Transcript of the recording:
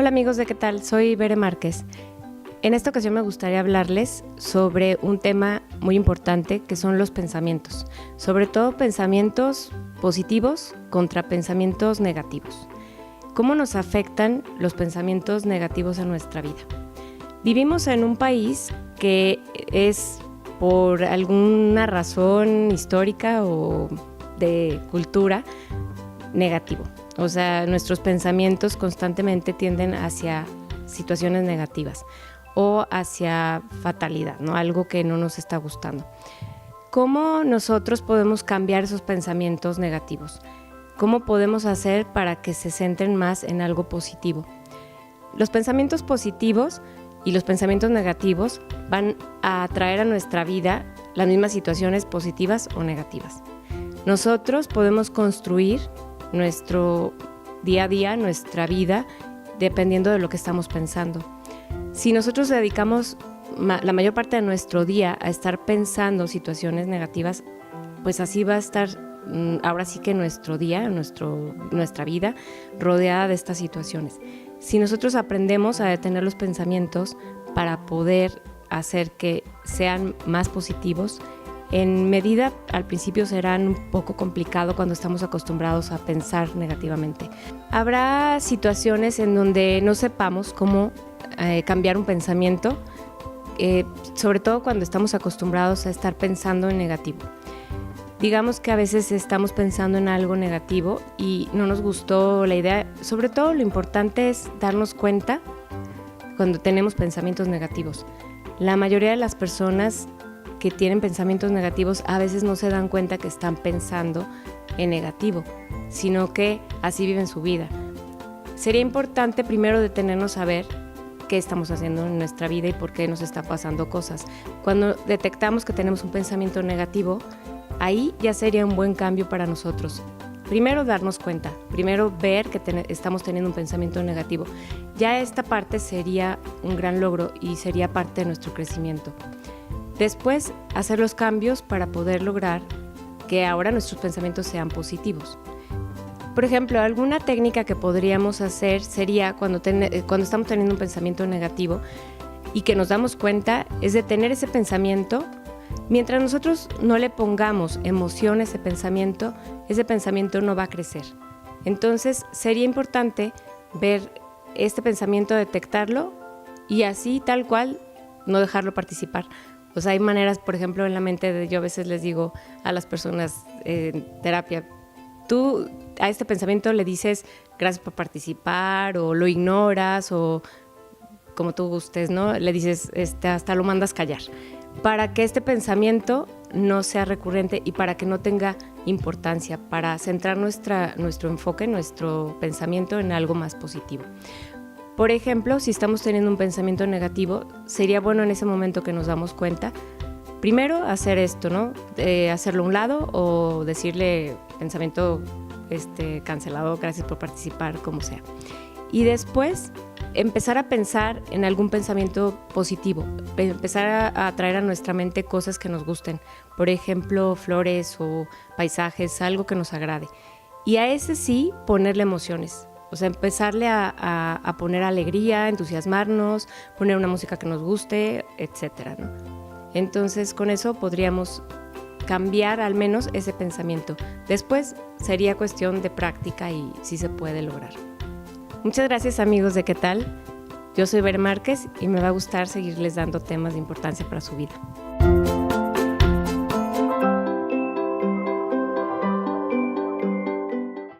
Hola amigos de ¿Qué tal? Soy Bere Márquez. En esta ocasión me gustaría hablarles sobre un tema muy importante que son los pensamientos, sobre todo pensamientos positivos contra pensamientos negativos. ¿Cómo nos afectan los pensamientos negativos en nuestra vida? Vivimos en un país que es, por alguna razón histórica o de cultura, negativo. O sea, nuestros pensamientos constantemente tienden hacia situaciones negativas o hacia fatalidad, ¿no? Algo que no nos está gustando. ¿Cómo nosotros podemos cambiar esos pensamientos negativos? ¿Cómo podemos hacer para que se centren más en algo positivo? Los pensamientos positivos y los pensamientos negativos van a atraer a nuestra vida las mismas situaciones positivas o negativas. Nosotros podemos construir nuestro día a día, nuestra vida, dependiendo de lo que estamos pensando. Si nosotros dedicamos la mayor parte de nuestro día a estar pensando situaciones negativas, pues así va a estar ahora sí que nuestro día, nuestra vida rodeada de estas situaciones. Si nosotros aprendemos a detener los pensamientos para poder hacer que sean más positivos, en medida, al principio serán un poco complicado cuando estamos acostumbrados a pensar negativamente. Habrá situaciones en donde no sepamos cómo cambiar un pensamiento, sobre todo cuando estamos acostumbrados a estar pensando en negativo. Digamos que a veces estamos pensando en algo negativo y no nos gustó la idea. Sobre todo lo importante es darnos cuenta cuando tenemos pensamientos negativos. La mayoría de las personas que tienen pensamientos negativos a veces no se dan cuenta que están pensando en negativo, sino que así viven su vida. Sería importante primero detenernos a ver qué estamos haciendo en nuestra vida y por qué nos está pasando cosas. Cuando detectamos que tenemos un pensamiento negativo, ahí ya sería un buen cambio para nosotros. Primero darnos cuenta, primero ver que estamos teniendo un pensamiento negativo. Ya esta parte sería un gran logro y sería parte de nuestro crecimiento. Después, hacer los cambios para poder lograr que ahora nuestros pensamientos sean positivos. Por ejemplo, alguna técnica que podríamos hacer sería cuando estamos teniendo un pensamiento negativo y que nos damos cuenta es detener ese pensamiento. Mientras nosotros no le pongamos emoción a ese pensamiento no va a crecer. Entonces, sería importante ver este pensamiento, detectarlo y así tal cual no dejarlo participar. O sea, hay maneras, por ejemplo, en la mente yo a veces les digo a las personas en terapia, tú a este pensamiento le dices gracias por participar o lo ignoras o como tú gustes, ¿no? Le dices hasta lo mandas callar para que este pensamiento no sea recurrente y para que no tenga importancia, para centrar nuestro enfoque, nuestro pensamiento en algo más positivo. Por ejemplo, si estamos teniendo un pensamiento negativo, sería bueno en ese momento que nos damos cuenta, primero hacer esto, ¿no? Hacerlo a un lado o decirle pensamiento cancelado, gracias por participar, como sea. Y después empezar a pensar en algún pensamiento positivo, empezar a traer a nuestra mente cosas que nos gusten, por ejemplo, flores o paisajes, algo que nos agrade. Y a ese sí ponerle emociones. O sea, empezarle a poner alegría, entusiasmarnos, poner una música que nos guste, etcétera, ¿no? Entonces, con eso podríamos cambiar al menos ese pensamiento. Después sería cuestión de práctica y sí se puede lograr. Muchas gracias, amigos de ¿Qué tal? Yo soy Bere Márquez y me va a gustar seguirles dando temas de importancia para su vida.